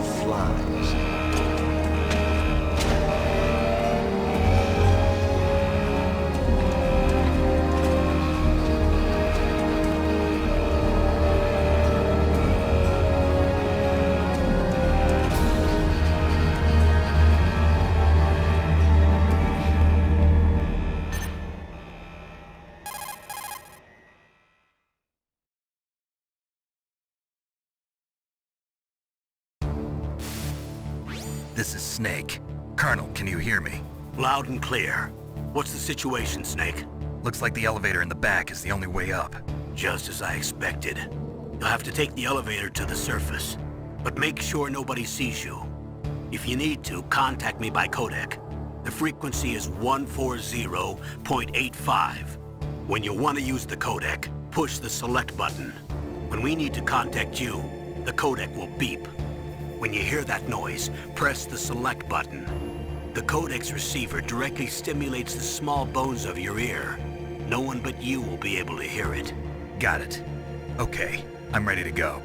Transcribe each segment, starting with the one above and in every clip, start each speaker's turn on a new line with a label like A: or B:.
A: flies.
B: This is Snake. Colonel, can you hear me?
C: Loud and clear. What's the situation, Snake?
B: Looks like the elevator in the back is the only way up.
C: Just as I expected. You'll have to take the elevator to the surface. But make sure nobody sees you. If you need to, contact me by codec. The frequency is 140.85. When you want to use the codec, push the select button. When we need to contact you, the codec will beep. When you hear that noise, press the select button. The codec's receiver directly stimulates the small bones of your ear. No one but you will be able to hear it.
B: Got it. Okay, I'm ready to go.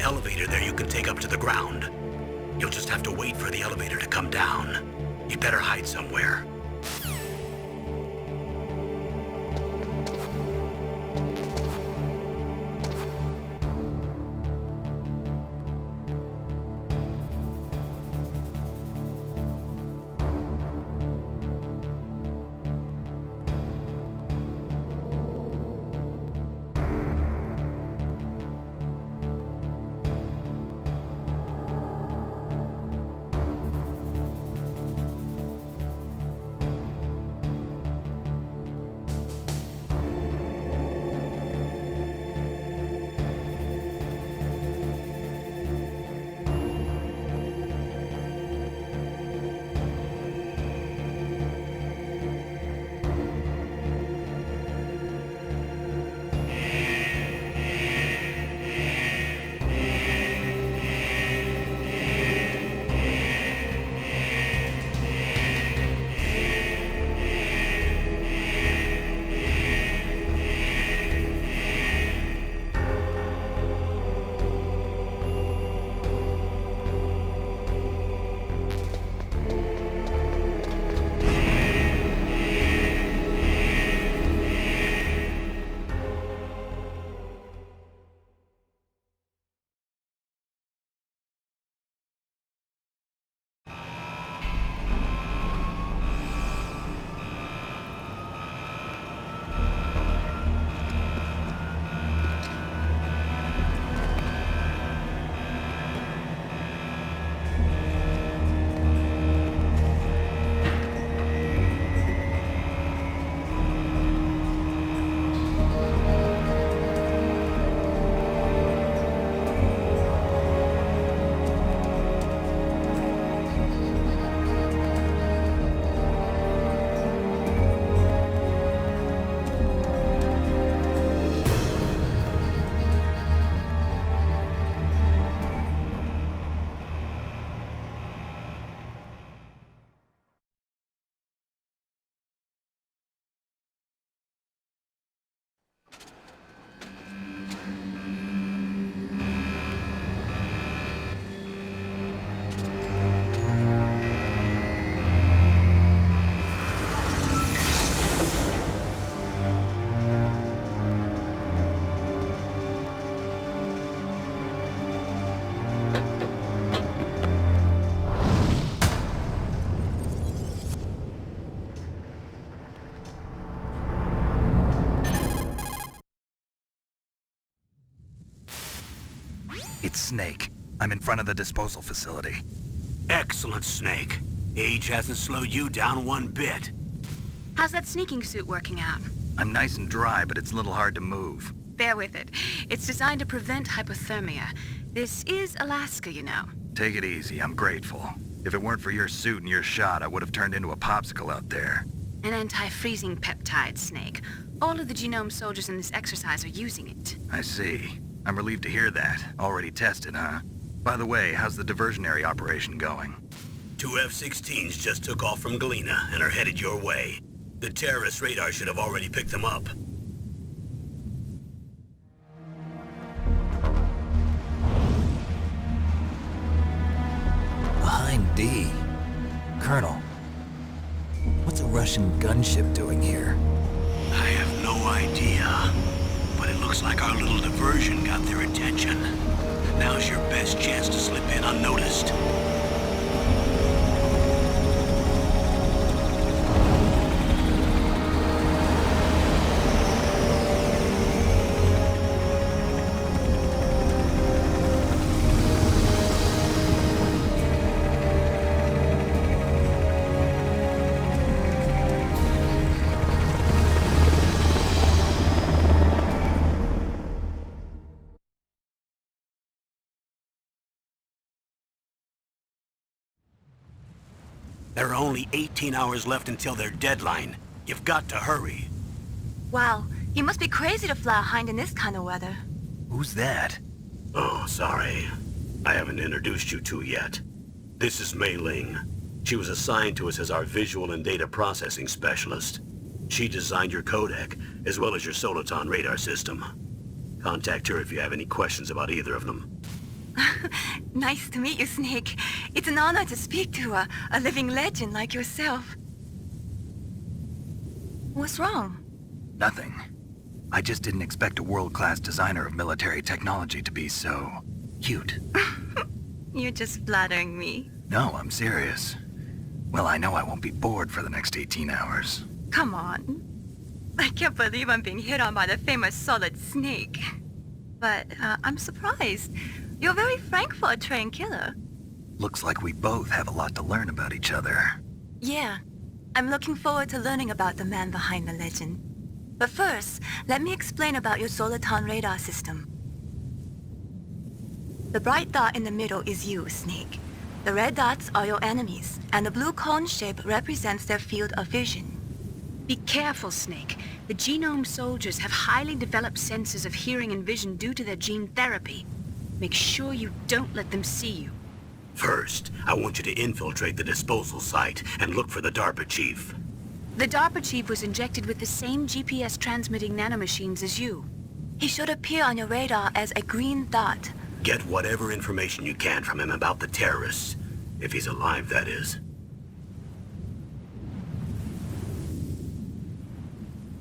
C: Elevator there you can take up to the ground. You'll just have to wait for the elevator to come down. You'd better hide somewhere.
B: It's Snake. I'm in front of the disposal facility.
C: Excellent, Snake. Age hasn't slowed you down one bit.
A: How's that sneaking suit working out?
B: I'm nice and dry, but it's a little hard to move.
A: Bear with it. It's designed to prevent hypothermia. This is Alaska, you know.
B: Take it easy, I'm grateful. If it weren't for your suit and your shot, I would have turned into a popsicle out there.
A: An anti-freezing peptide, Snake. All of the genome soldiers in this exercise are using it.
B: I see. I'm relieved to hear that. Already tested, huh? By the way, how's the diversionary operation going?
C: 2 F-16s just took off from Galena and are headed your way. The terrorist radar should have already picked them up.
D: Behind D. Colonel, what's a Russian gunship doing here?
C: I have no idea, but it looks like our little diversion got their attention. Now's your best chance to slip in unnoticed. There are only 18 hours left until their deadline. You've got to hurry.
A: Wow, you must be crazy to fly a hind in this kind of weather.
B: Who's that?
C: Oh, sorry. I haven't introduced you to yet. This is Mei Ling. She was assigned to us as our visual and data processing specialist. She designed your codec, as well as your Soliton radar system. Contact her if you have any questions about either of them.
A: Nice to meet you, Snake. It's an honor to speak to a living legend like yourself. What's wrong?
B: Nothing. I just didn't expect a world-class designer of military technology to be so cute.
A: You're just flattering me.
B: No, I'm serious. Well, I know I won't be bored for the next 18 hours.
A: Come on. I can't believe I'm being hit on by the famous Solid Snake. But I'm surprised. You're very frank for a trained killer.
B: Looks like we both have a lot to learn about each other.
A: Yeah. I'm looking forward to learning about the man behind the legend. But first, let me explain about your Soliton radar system. The bright dot in the middle is you, Snake. The red dots are your enemies, and the blue cone shape represents their field of vision. Be careful, Snake. The genome soldiers have highly developed senses of hearing and vision due to their gene therapy. Make sure you don't let them see you.
C: First, I want you to infiltrate the disposal site and look for the Darpa Chief.
A: The Darpa Chief was injected with the same GPS transmitting nanomachines as you. He should appear on your radar as a green dot.
C: Get whatever information you can from him about the terrorists. If he's alive, that is.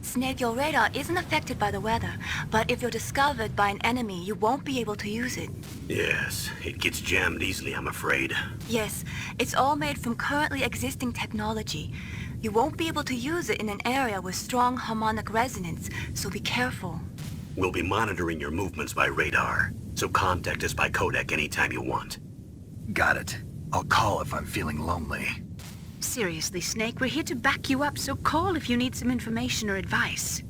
A: Snake, your radar isn't affected by the weather, but if you're discovered by an enemy, you won't be able to use it.
C: Yes, it gets jammed easily, I'm afraid.
A: Yes, it's all made from currently existing technology. You won't be able to use it in an area with strong harmonic resonance, so be careful.
C: We'll be monitoring your movements by radar, so contact us by codec anytime you want.
B: Got it. I'll call if I'm feeling lonely.
A: Seriously, Snake, we're here to back you up, so call if you need some information or advice.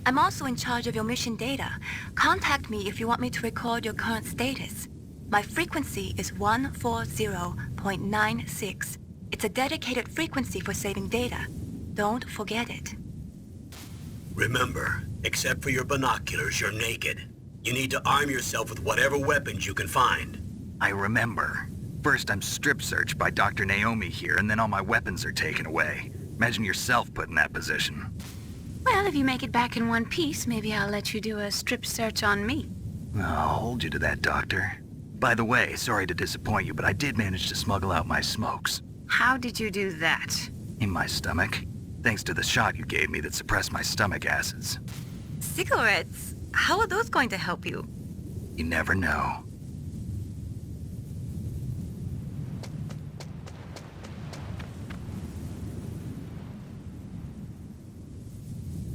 A: I'm also in charge of your mission data. Contact me if you want me to record your current status. My frequency is 140.96. It's a dedicated frequency for saving data. Don't forget it.
C: Remember, except for your binoculars, you're naked. You need to arm yourself with whatever weapons you can find.
B: I remember. First, I'm strip searched by Dr. Naomi here, and then all my weapons are taken away. Imagine yourself put in that position.
A: Well, if you make it back in one piece, maybe I'll let you do a strip search on me.
B: I'll hold you to that, Doctor. By the way, sorry to disappoint you, but I did manage to smuggle out my smokes.
A: How did you do that?
B: In my stomach. Thanks to the shot you gave me that suppressed my stomach acids.
A: Cigarettes? How are those going to help you?
B: You never know.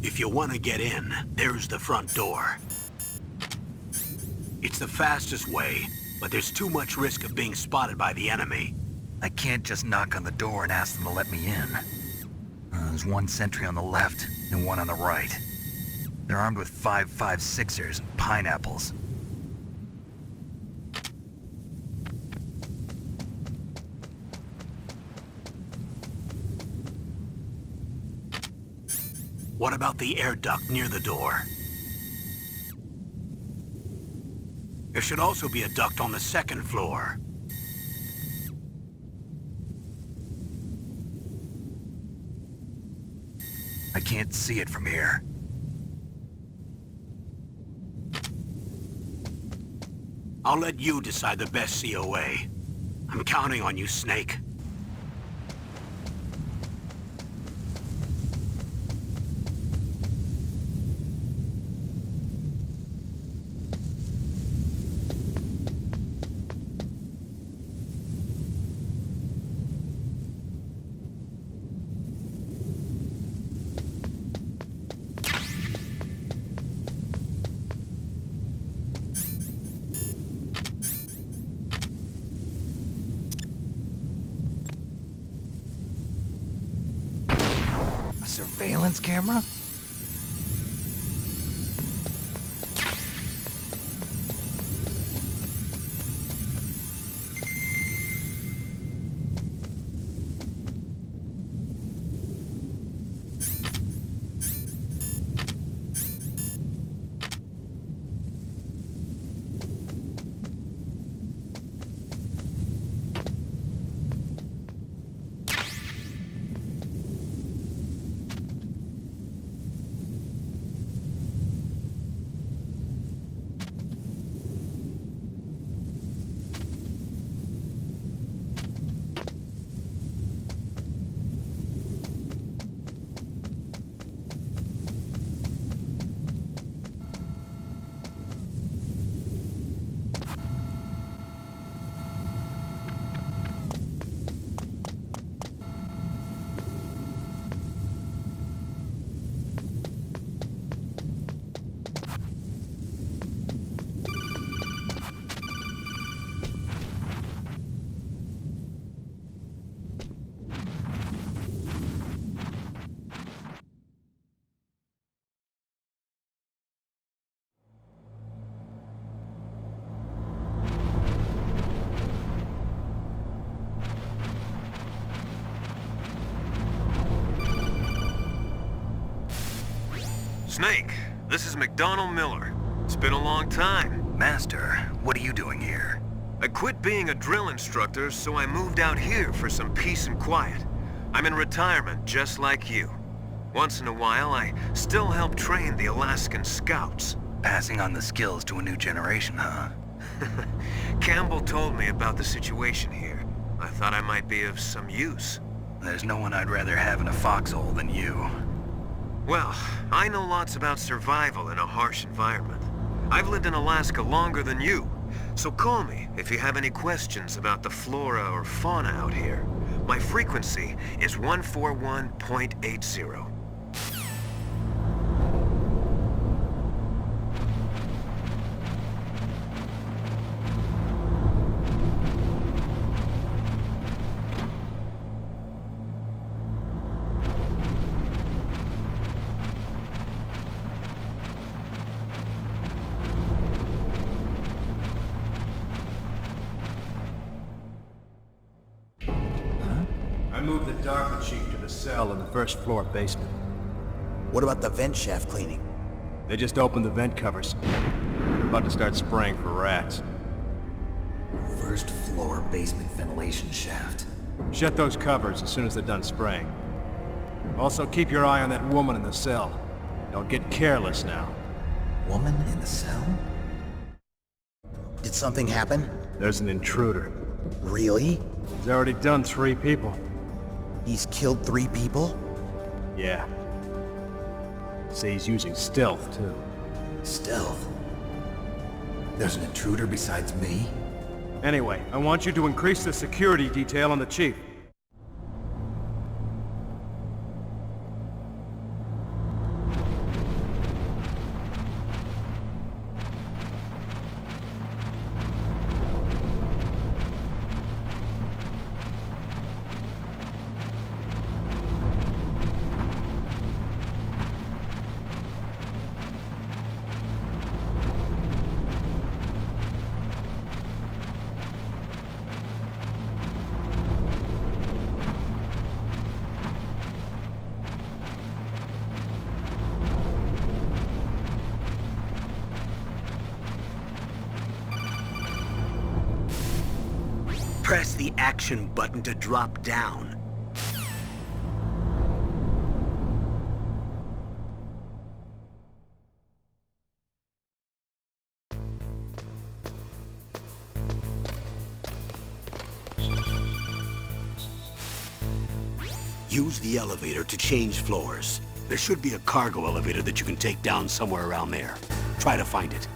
C: If you want to get in, there's the front door. It's the fastest way, but there's too much risk of being spotted by the enemy.
B: I can't just knock on the door and ask them to let me in. There's one sentry on the left and one on the right. They're armed with 5.56ers and pineapples.
C: What about the air duct near the door? There should also be a duct on the second floor.
B: I can't see it from here.
C: I'll let you decide the best COA. I'm counting on you, Snake.
D: Surveillance camera?
E: Snake, this is McDonald Miller. It's been a long time.
B: Master, what are you doing here?
E: I quit being a drill instructor, so I moved out here for some peace and quiet. I'm in retirement, just like you. Once in a while, I still help train the Alaskan Scouts.
B: Passing on the skills to a new generation, huh?
E: Campbell told me about the situation here. I thought I might be of some use.
B: There's no one I'd rather have in a foxhole than you.
E: Well, I know lots about survival in a harsh environment. I've lived in Alaska longer than you, so call me if you have any questions about the flora or fauna out here. My frequency is 141.80.
F: I moved the Darpa Chief to the cell in the first floor basement.
G: What about the vent shaft cleaning?
F: They just opened the vent covers. They're about to start spraying for rats.
D: First floor basement ventilation shaft.
F: Shut those covers as soon as they're done spraying. Also, keep your eye on that woman in the cell. Don't get careless now.
D: Woman in the cell?
G: Did something happen?
F: There's an intruder.
G: Really?
F: He's already done 3 people.
G: He's killed 3 people?
F: Yeah. Say he's using stealth, too.
D: Stealth? There's an intruder besides me?
F: Anyway, I want you to increase the security detail on the Chief.
C: Press the action button to drop down. Use the elevator to change floors. There should be a cargo elevator that you can take down somewhere around there. Try to find it.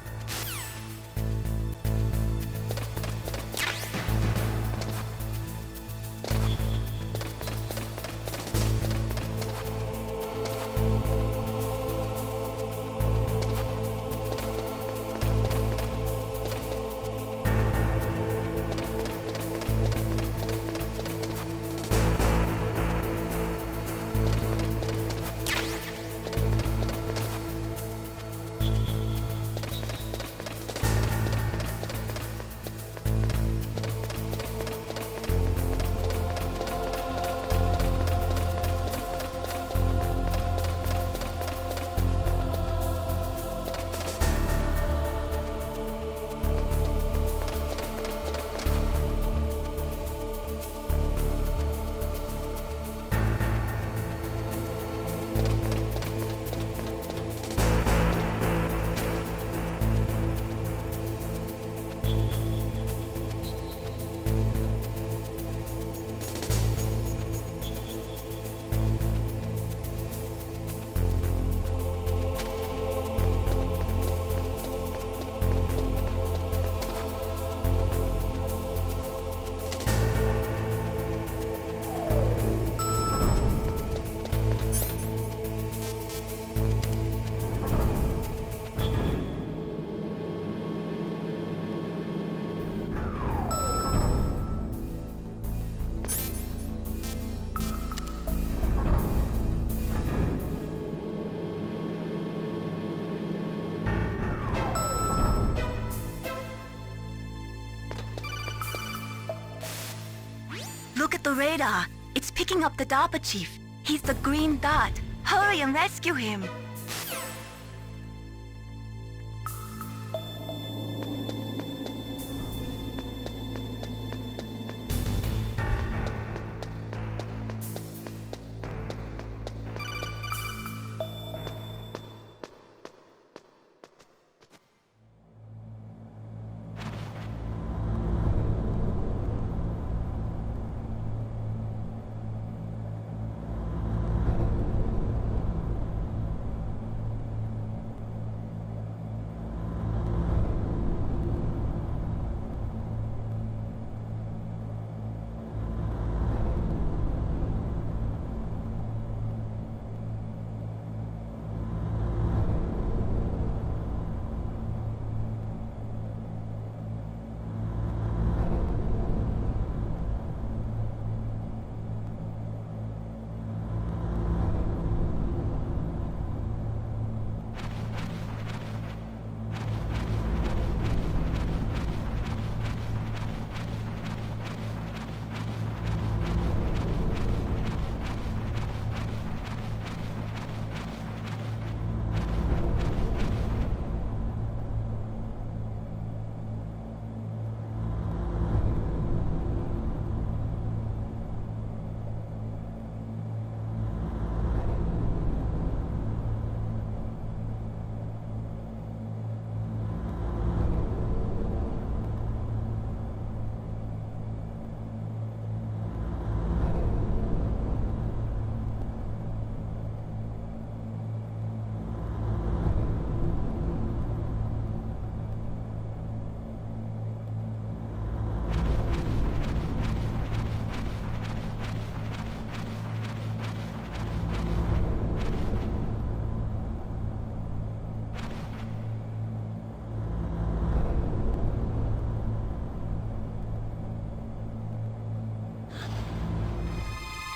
A: Look at the radar. It's picking up the Darpa Chief. He's the green dot. Hurry and rescue him.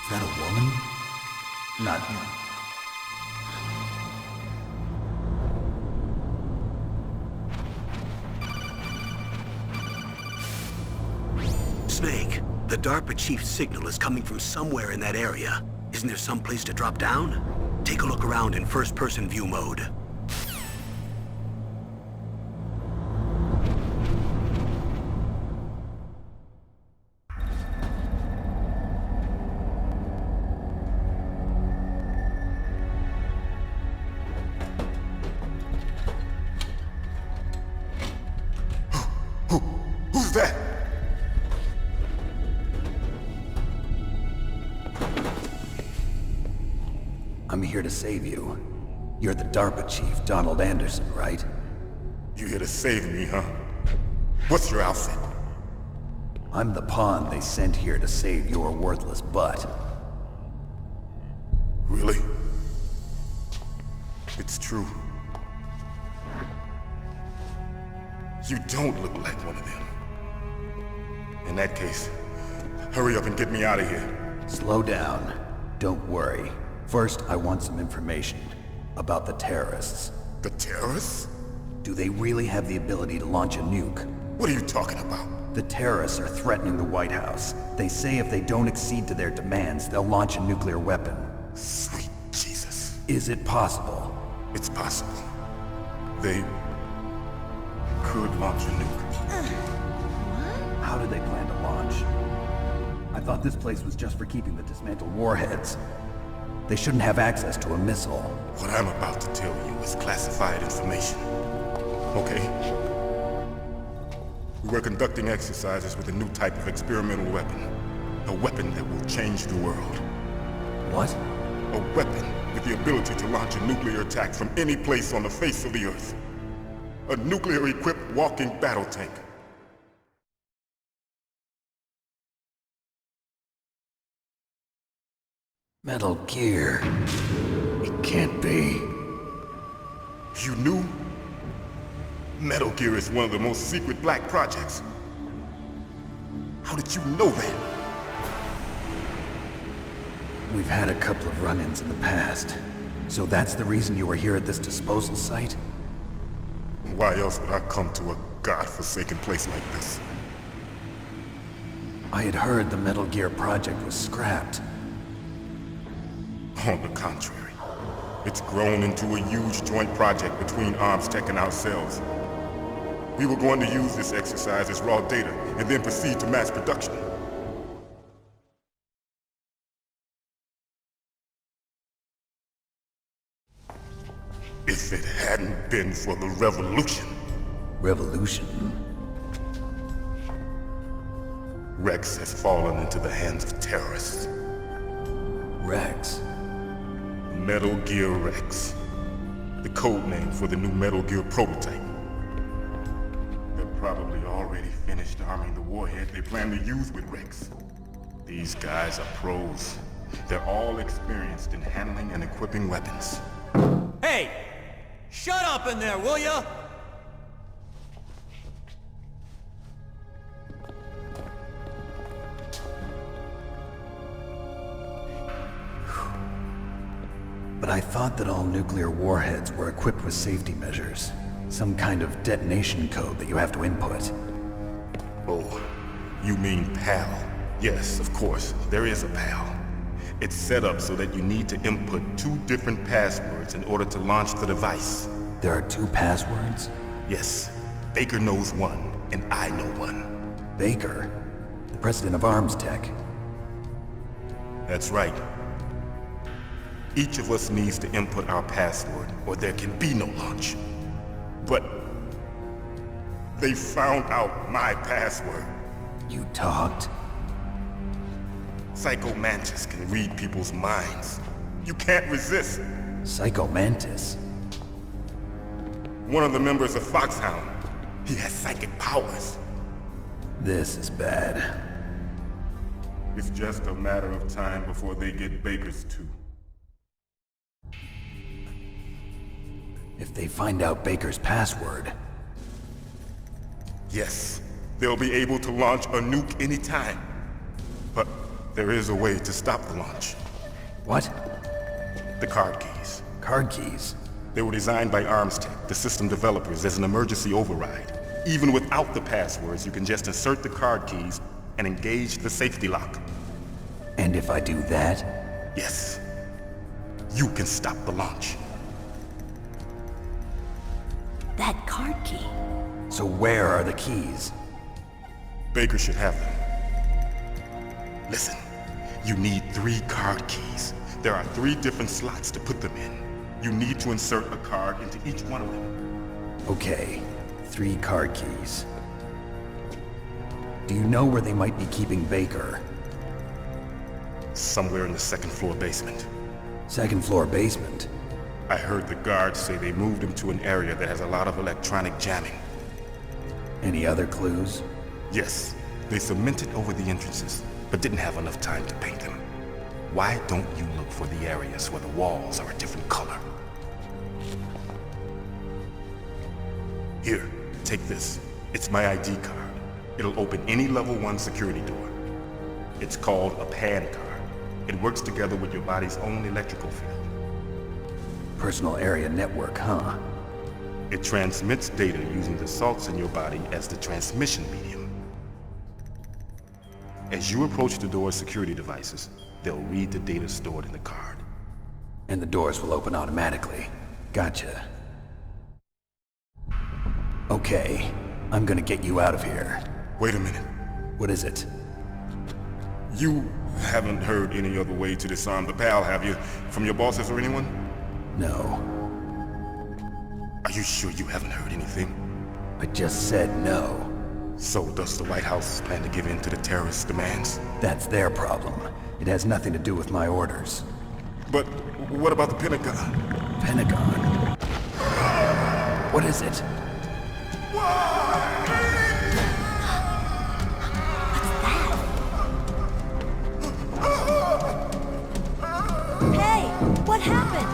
D: Is that a woman? Not...
C: Snake, the Darpa Chief's signal is coming from somewhere in that area. Isn't there some place to drop down? Take a look around in first-person view mode.
H: Who's that?
D: I'm here to save you. You're the Darpa Chief Donald Anderson, right?
H: You here to save me, huh? What's your outfit?
D: I'm the pawn they sent here to save your worthless butt.
H: Really? It's true. You don't look like one of them. In that case, hurry up and get me out of here.
D: Slow down. Don't worry. First, I want some information about the terrorists.
H: The terrorists?
D: Do they really have the ability to launch a nuke?
H: What are you talking about?
D: The terrorists are threatening the White House. They say if they don't accede to their demands, they'll launch a nuclear weapon.
H: Sweet Jesus.
D: Is it possible?
H: It's possible. They could launch a nuke.
D: How do they plan to launch? I thought this place was just for keeping the dismantled warheads. They shouldn't have access to a missile.
H: What I'm about to tell you is classified information. Okay? We were conducting exercises with a new type of experimental weapon. A weapon that will change the world.
D: What?
H: A weapon with the ability to launch a nuclear attack from any place on the face of the Earth. A nuclear-equipped walking battle tank.
D: Metal Gear. It can't be.
H: You knew? Metal Gear is one of the most secret black projects. How did you know that?
D: We've had a couple of run-ins in the past. So that's the reason you were here at this disposal site?
H: Why else would I come to a god-forsaken place like this?
D: I had heard the Metal Gear project was scrapped.
H: On the contrary, it's grown into a huge joint project between ArmsTech and ourselves. We were going to use this exercise as raw data and then proceed to mass production. If it hadn't been for the revolution.
D: Revolution?
H: Rex has fallen into the hands of terrorists.
D: Rex?
H: Metal Gear Rex. The code name for the new Metal Gear prototype. They're probably already finished arming the warhead they plan to use with Rex. These guys are pros. They're all experienced in handling and equipping weapons.
I: Hey! Shut up in there, will ya?
D: But I thought that all nuclear warheads were equipped with safety measures. Some kind of detonation code that you have to input.
H: Oh, you mean PAL? Yes, of course, there is a PAL. It's set up so that you need to input 2 different passwords in order to launch the device.
D: There are 2 passwords?
H: Yes. Baker knows one, and I know one.
D: Baker? The president of ArmsTech?
H: That's right. Each of us needs to input our password, or there can be no launch. But they found out my password.
D: You talked?
H: Psycho Mantis can read people's minds. You can't resist.
D: Psycho Mantis?
H: One of the members of Foxhound. He has psychic powers.
D: This is bad.
H: It's just a matter of time before they get Baker's too.
D: If they find out Baker's password...
H: Yes, they'll be able to launch a nuke anytime. But there is a way to stop the launch.
D: What?
H: The card keys.
D: Card keys?
H: They were designed by ArmsTech, the system developers, as an emergency override. Even without the passwords, you can just insert the card keys and engage the safety lock.
D: And if I do that?
H: Yes. You can stop the launch.
A: That card key.
D: So where are the keys?
H: Baker should have them. Listen, you need 3 card keys. There are 3 different slots to put them in. You need to insert a card into each one of them.
D: Okay, 3 card keys. Do you know where they might be keeping Baker?
H: Somewhere in the second floor basement.
D: Second floor basement?
H: I heard the guards say they moved him to an area that has a lot of electronic jamming.
D: Any other clues?
H: Yes, they cemented over the entrances, but didn't have enough time to paint them. Why don't you look for the areas where the walls are a different color? Here, take this. It's my ID card. It'll open any level 1 security door. It's called a PAN card. It works together with your body's own electrical field.
D: Personal area network, huh?
H: It transmits data using the salts in your body as the transmission medium. As you approach the door's security devices, they'll read the data stored in the card.
D: And the doors will open automatically. Gotcha. Okay, I'm gonna get you out of here.
H: Wait a minute.
D: What is it?
H: You haven't heard any other way to disarm the PAL, have you? From your bosses or anyone?
D: No.
H: Are you sure you haven't heard anything?
D: I just said no.
H: So does the White House plan to give in to the terrorists' demands?
D: That's their problem. It has nothing to do with my orders.
H: But what about the Pentagon?
D: Pentagon? What is it?
A: Hey, what happened?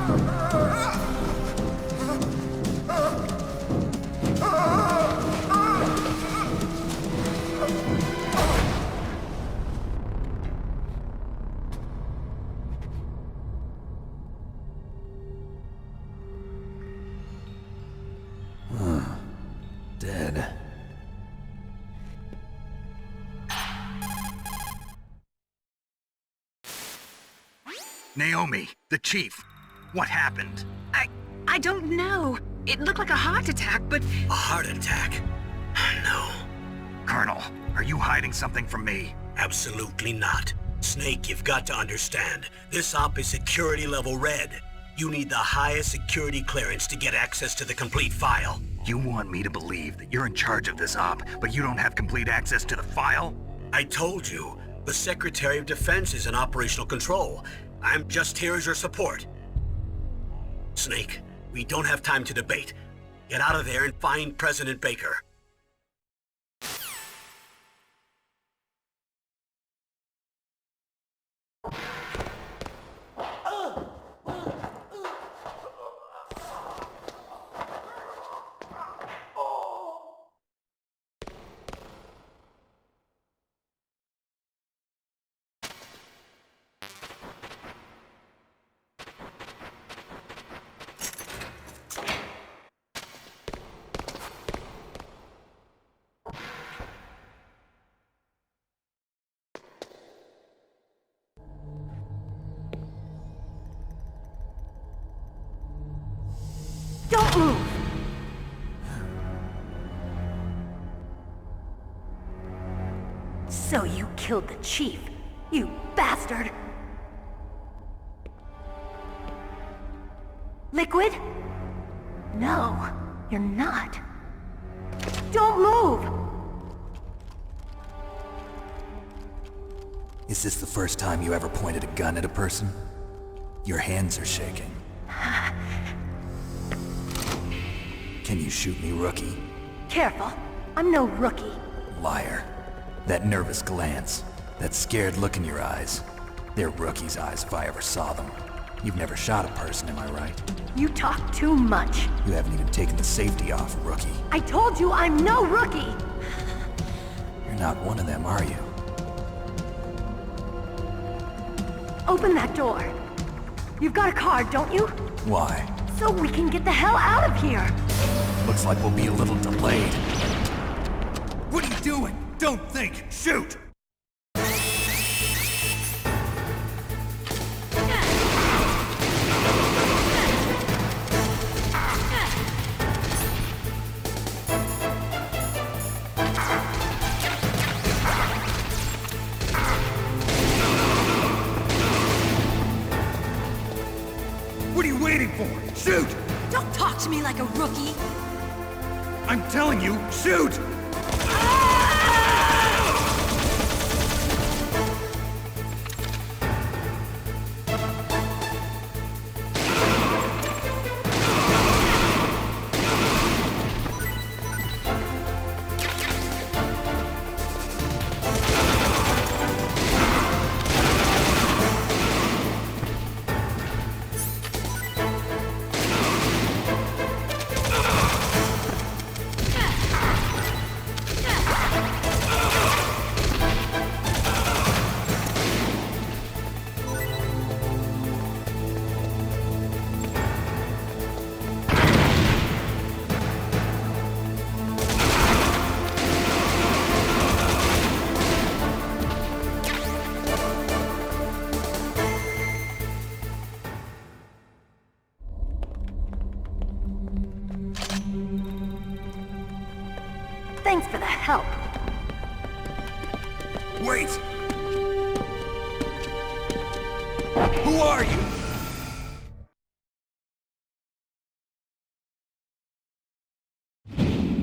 D: Dead.
B: Naomi, the chief. What happened?
A: I don't know. It looked like a heart attack, but...
C: A heart attack? No.
B: Colonel, are you hiding something from me?
C: Absolutely not. Snake, you've got to understand. This op is security level red. You need the highest security clearance to get access to the complete file.
B: You want me to believe that you're in charge of this op, but you don't have complete access to the file?
C: I told you, the Secretary of Defense is in operational control. I'm just here as your support. Snake, we don't have time to debate. Get out of there and find President Baker.
A: Don't move! So you killed the chief, you bastard! Liquid? No, you're not. Don't move!
D: Is this the first time you ever pointed a gun at a person? Your hands are shaking. Can you shoot me, rookie?
A: Careful, I'm no rookie.
D: Liar. That nervous glance, that scared look in your eyes. They're rookie's eyes if I ever saw them. You've never shot a person, am I right?
A: You talk too much.
D: You haven't even taken the safety off, rookie.
A: I told you I'm no rookie!
D: You're not one of them, are you?
A: Open that door. You've got a card, don't you?
D: Why?
A: So we can get the hell out of here!
D: Looks like we'll be a little delayed.
B: What are you doing? Don't think! Shoot! What are you waiting for? Shoot!
A: Don't talk to me like a rookie!
B: I'm telling you, shoot!
A: Thanks for the help.
D: Wait! Who are you?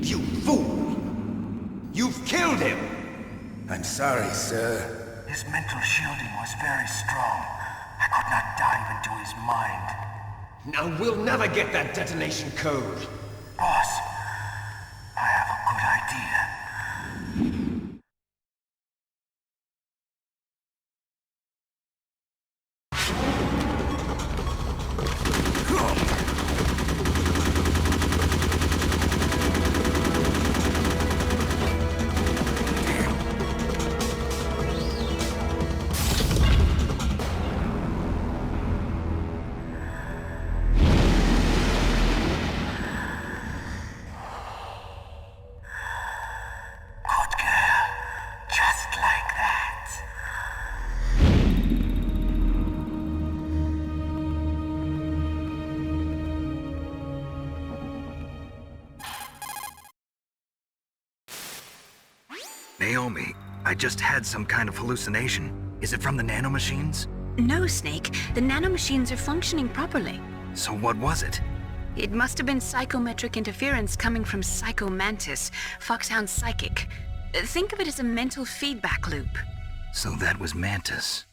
J: You fool! You've killed him!
G: I'm sorry, sir.
J: His mental shielding was very strong. I could not dive into his mind. Now we'll never get that detonation code. Boss, I have a good idea.
B: Naomi, I just had some kind of hallucination. Is it from the nanomachines?
A: No, Snake. The nanomachines are functioning properly.
B: So what was it?
A: It must have been psychometric interference coming from Psycho Mantis, Foxhound's psychic. Think of it as a mental feedback loop.
B: So that was Mantis.